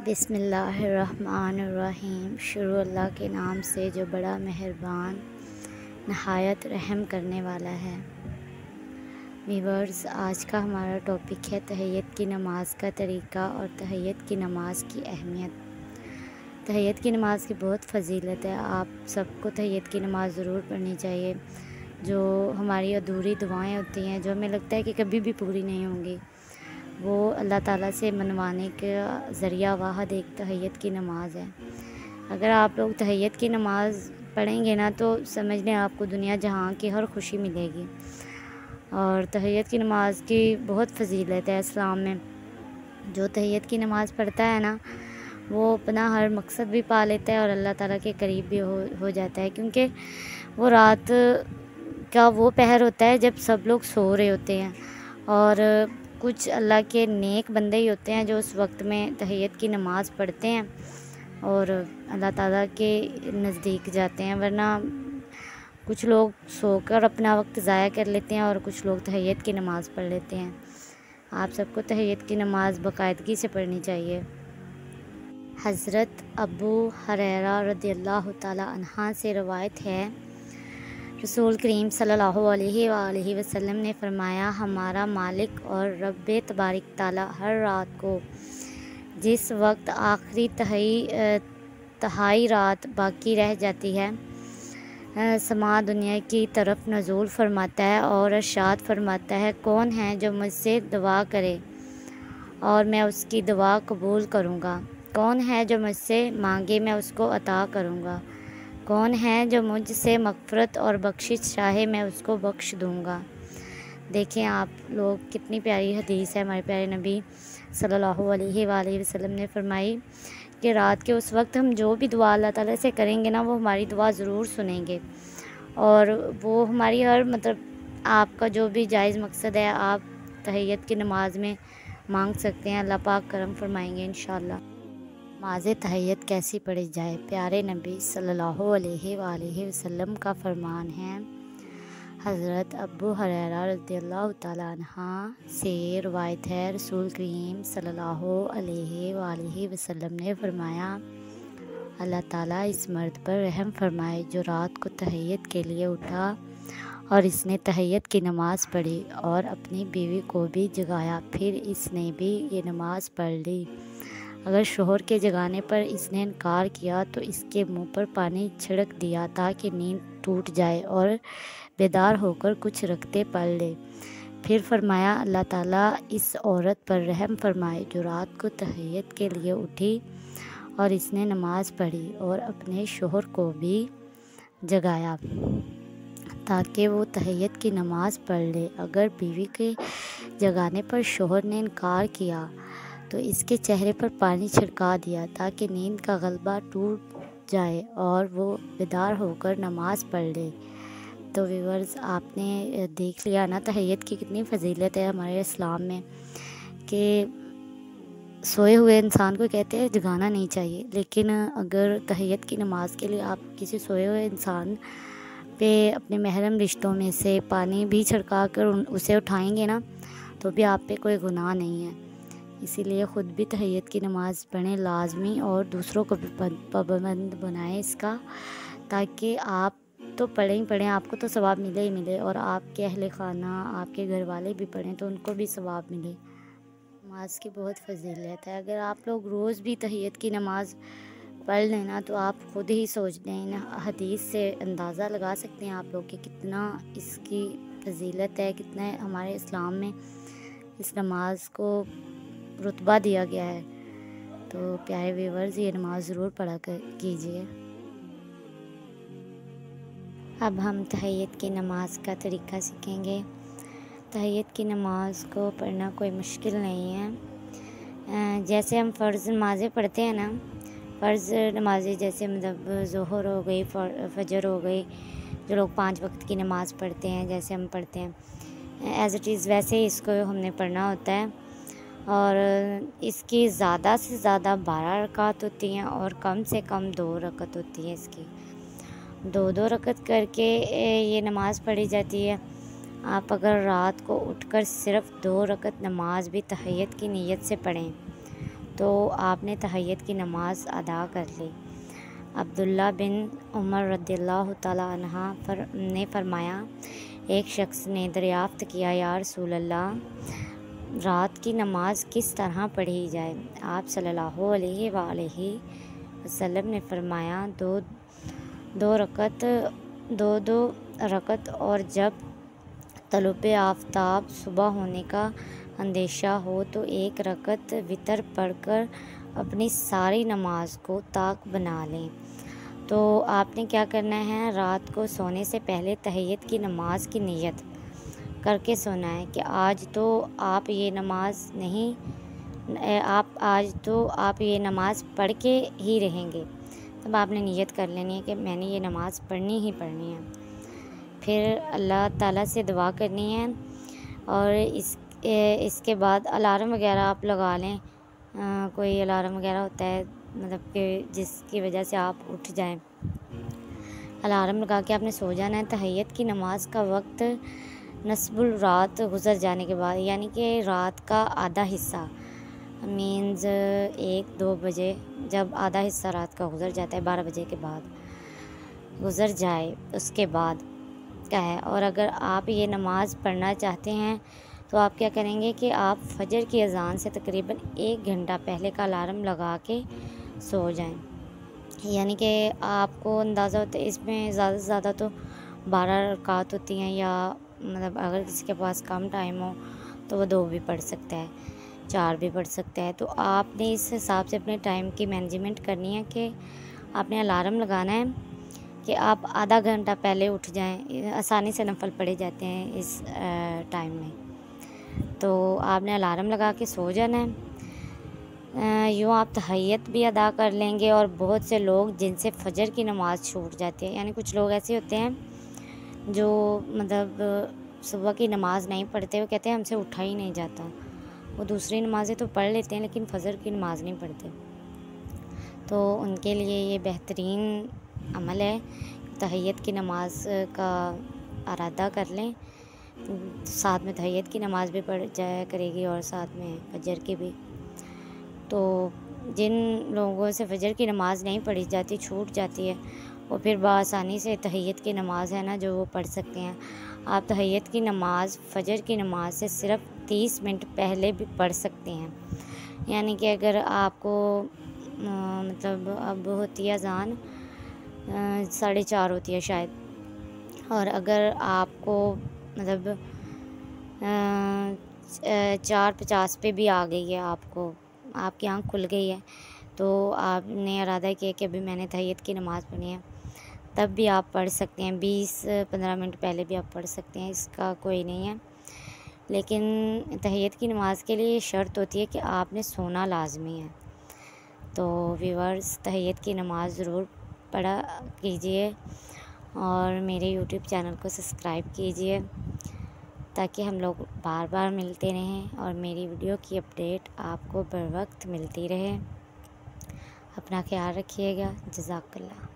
بسم اللہ الرحمن الرحیم۔ شروع اللہ کے نام سے جو بڑا مہربان نہایت رحم کرنے والا ہے۔ ویورز، آج کا ہمارا ٹاپک ہے تہجد کی نماز کا طریقہ اور تہجد کی نماز کی اہمیت۔ تہجد کی نماز کی بہت فضیلت ہے۔ آپ سب کو تہجد کی نماز ضرور پڑھنی چاہیے۔ جو ہماری ادھوری دعائیں ہوتی ہیں، جو ہمیں لگتا ہے کہ کبھی بھی پوری نہیں ہوں گی، وہ اللہ تعالیٰ سے منوانے کا ذریعہ واحد ایک تہجد کی نماز ہے۔ اگر آپ لوگ تہجد کی نماز پڑھیں گے نا تو سمجھ لیں آپ کو دنیا جہاں کی ہر خوشی ملے گی۔ اور تہجد کی نماز کی بہت فضیلت ہے اسلام میں۔ جو تہجد کی نماز پڑھتا ہے نا، وہ اپنا ہر مقصد بھی پا لیتا ہے اور اللہ تعالیٰ کے قریب بھی ہو جاتا ہے، کیونکہ وہ رات کا وہ پہر ہوتا ہے جب سب لوگ سو رہے ہوتے ہیں، اور کچھ اللہ کے نیک بندے ہی ہوتے ہیں جو اس وقت میں تہجد کی نماز پڑھتے ہیں اور اللہ تعالیٰ کے نزدیک جاتے ہیں، ورنہ کچھ لوگ سو کر اپنا وقت ضائع کر لیتے ہیں اور کچھ لوگ تہجد کی نماز پڑھ لیتے ہیں۔ آپ سب کو تہجد کی نماز باقاعدگی سے پڑھنی چاہیے۔ حضرت ابو ہریرہ رضی اللہ تعالیٰ عنہ سے روایت ہے، رسول کریم صلی اللہ علیہ وآلہ وسلم نے فرمایا، ہمارا مالک اور رب تبارک تعالیٰ ہر رات کو جس وقت آخری تہائی رات باقی رہ جاتی ہے، سما دنیا کی طرف نزول فرماتا ہے اور ارشاد فرماتا ہے، کون ہے جو مجھ سے دعا کرے اور میں اس کی دعا قبول کروں گا؟ کون ہے جو مجھ سے مانگے میں اس کو عطا کروں گا؟ کون ہے جو مجھ سے مغفرت اور بخشش چاہے میں اس کو بخش دوں گا؟ دیکھیں آپ لوگ، کتنی پیاری حدیث ہے۔ ہمارے پیارے نبی صلی اللہ علیہ وآلہ وسلم نے فرمائی کہ رات کے اس وقت ہم جو بھی دعا اللہ تعالیٰ سے کریں گے نا، وہ ہماری دعا ضرور سنیں گے، اور وہ ہماری ہر آپ کا جو بھی جائز مقصد ہے آپ تہجد کی نماز میں مانگ سکتے ہیں۔ اللہ پاک کرم فرمائیں گے انشاءاللہ۔ نماز تہجد کیسی پڑھی جائے؟ پیارے نبی صلی اللہ علیہ وآلہ وسلم کا فرمان ہے، حضرت ابو ہریرہ رضی اللہ تعالیٰ عنہ سے روایت ہے، رسول کریم صلی اللہ علیہ وآلہ وسلم نے فرمایا، اللہ تعالیٰ اس مرد پر رحم فرمائے جو رات کو تہجد کے لیے اٹھا اور اس نے تہجد کی نماز پڑھی اور اپنی بیوی کو بھی جگایا، پھر اس نے بھی یہ نماز پڑھ لی۔ اگر شوہر کے جگانے پر اس نے انکار کیا تو اس کے منہ پر پانی چھڑک دیا تاکہ نیند ٹوٹ جائے اور بیدار ہو کر کچھ رکعتیں پڑھ لے۔ پھر فرمایا، اللہ تعالیٰ اس عورت پر رحم فرمائے جو رات کو تہجد کے لیے اٹھی اور اس نے نماز پڑھی اور اپنے شوہر کو بھی جگایا تاکہ وہ تہجد کی نماز پڑھ لے۔ اگر بیوی کے جگانے پر شوہر نے انکار کیا تو اس کے چہرے پر پانی چھڑکا دیا تاکہ نیند کا غلبہ ٹوٹ جائے اور وہ بیدار ہو کر نماز پڑھ لے۔ تو ویورز، آپ نے دیکھ لیا نا تہجد کی کتنی فضیلت ہے ہمارے اسلام میں، کہ سوئے ہوئے انسان کو کہتے ہیں جگانا نہیں چاہیے، لیکن اگر تہجد کی نماز کے لیے آپ کسی سوئے ہوئے انسان پہ اپنے محرم رشتوں میں سے پانی بھی چھڑکا کر اسے اٹھائیں گے نا، تو بھی آپ پہ کوئی گناہ نہیں ہے۔ اسی لیے خود بھی تہجد کی نماز پڑھیں لازمی، اور دوسروں کو بھی پابند بنائیں اس کا، تاکہ آپ تو پڑھیں ہی پڑھیں، آپ کو تو ثواب ملے ہی ملے، اور آپ کے اہل خانہ، آپ کے گھر والے بھی پڑھیں تو ان کو بھی ثواب ملے۔ نماز کی بہت فضیلت ہے۔ اگر آپ لوگ روز بھی تہجد کی نماز پڑھ لیں نا تو آپ خود ہی سوچ لیں، حدیث سے اندازہ لگا سکتے ہیں آپ لوگ کہ کتنا اس کی فضیلت ہے، کتنا ہمارے اسلام میں اس نماز کو رتبہ دیا گیا ہے۔ تو پیارے ویورز، یہ نماز ضرور پڑھا کیجیے۔ اب ہم تہجد کی نماز کا طریقہ سیکھیں گے۔ تہجد کی نماز کو پڑھنا کوئی مشکل نہیں ہے۔ جیسے ہم فرض نمازیں پڑھتے ہیں نا، فرض نمازیں جیسے ظہر ہو گئی، فجر ہو گئی، جو لوگ 5 وقت کی نماز پڑھتے ہیں جیسے ہم پڑھتے ہیں، ایز اٹ از ویسے ہی اس کو ہم نے پڑھنا ہوتا ہے، اور اس کی زیادہ سے زیادہ 12 رکعت ہوتی ہیں اور کم سے کم 2 رکعت ہوتی ہے۔ اس کی 2 رکعت کر کے یہ نماز پڑھی جاتی ہے۔ آپ اگر رات کو اٹھ کر صرف 2 رکعت نماز بھی تہجد کی نیت سے پڑھیں تو آپ نے تہجد کی نماز ادا کر لی۔ عبداللہ بن عمر رضی اللہ تعالیٰ عنہ نے فرمایا، ایک شخص نے دریافت کیا، یا رسول اللہ، رات کی نماز کس طرح پڑھی جائے؟ آپ صلی اللہ علیہ وآلہ وسلم نے فرمایا، دو رکعت، اور جب طلوع آفتاب صبح ہونے کا اندیشہ ہو تو ایک رکعت وتر پڑھ کر اپنی ساری نماز کو طاق بنا لیں۔ تو آپ نے کیا کرنا ہے، رات کو سونے سے پہلے تہجد کی نماز کی نیت کر کے سونا ہے کہ آج تو آپ یہ نماز پڑھ کے ہی رہیں گے۔ تب آپ نے نیت کر لینی ہے کہ میں نے یہ نماز پڑھنی ہی پڑھنی ہے۔ پھر اللہ تعالیٰ سے دعا کرنی ہے، اور اس کے بعد الارم وغیرہ آپ لگا لیں۔ کوئی الارم وغیرہ ہوتا ہے مطلب کہ جس کی وجہ سے آپ اٹھ جائیں، الارم لگا کے آپ نے سو جانا ہے۔ تہجد کی نماز کا وقت نصف رات گزر جانے کے بعد، یعنی کہ رات کا آدھا حصہ، مینز 1-2 بجے، جب آدھا حصہ رات کا گزر جاتا ہے، 12 بجے کے بعد گزر جائے، اس کے بعد کا ہے۔ اور اگر آپ یہ نماز پڑھنا چاہتے ہیں تو آپ کیا کریں گے کہ آپ فجر کی اذان سے تقریباً 1 گھنٹہ پہلے کا الارم لگا کے سو جائیں، یعنی کہ آپ کو اندازہ ہوتا ہے اس میں زیادہ سے زیادہ تو 12 رکعت ہوتی ہیں، یا مطلب اگر کسی کے پاس کم ٹائم ہو تو وہ 2 بھی پڑھ سکتا ہے، 4 بھی پڑھ سکتا ہے۔ تو آپ نے اس حساب سے اپنے ٹائم کی مینجمنٹ کرنی ہے کہ آپ نے الارم لگانا ہے کہ آپ آدھا گھنٹہ پہلے اٹھ جائیں۔ آسانی سے نفل پڑھے جاتے ہیں اس ٹائم میں، تو آپ نے الارم لگا کے سو جانا ہے۔ یوں آپ تہجد بھی ادا کر لیں گے۔ اور بہت سے لوگ جن سے فجر کی نماز چھوٹ جاتی ہے، یعنی کچھ لوگ ایسے ہوتے ہیں جو مطلب صبح کی نماز نہیں پڑھتے، وہ کہتے ہیں ہم سے اٹھا ہی نہیں جاتا، وہ دوسری نمازیں تو پڑھ لیتے ہیں لیکن فجر کی نماز نہیں پڑھتے۔ تو ان کے لیے یہ بہترین عمل ہے، تہجد کی نماز کا ارادہ کر لیں، ساتھ میں تہجد کی نماز بھی پڑھ جایا کرے گی اور ساتھ میں فجر کی بھی۔ تو جن لوگوں سے فجر کی نماز نہیں پڑھی جاتی، چھوٹ جاتی ہے، وہ پھر بآسانی سے تہجد کی نماز ہے نا جو وہ پڑھ سکتے ہیں۔ آپ تہجد کی نماز فجر کی نماز سے صرف 30 منٹ پہلے بھی پڑھ سکتے ہیں، یعنی کہ اگر آپ کو مطلب اب ہوتی ہے اذان 4:30 ہوتی ہے شاید، اور اگر آپ کو مطلب 4:50 پہ بھی آ گئی ہے، آپ کی آنکھ کھل گئی ہے، تو آپ نے ارادہ کیا کہ ابھی میں نے تہجد کی نماز پڑھنی ہے، تب بھی آپ پڑھ سکتے ہیں، 20-15 منٹ پہلے بھی آپ پڑھ سکتے ہیں، اس کا کوئی نہیں ہے۔ لیکن تہجد کی نماز کے لیے یہ شرط ہوتی ہے کہ آپ نے سونا لازمی ہے۔ تو ویورز، تہجد کی نماز ضرور پڑھا کیجئے، اور میرے یوٹیوب چینل کو سبسکرائب کیجئے تاکہ ہم لوگ بار بار ملتے رہیں اور میری ویڈیو کی اپڈیٹ آپ کو بر وقت ملتی رہے۔ اپنا خیال رکھیے گا۔ جزاک اللہ۔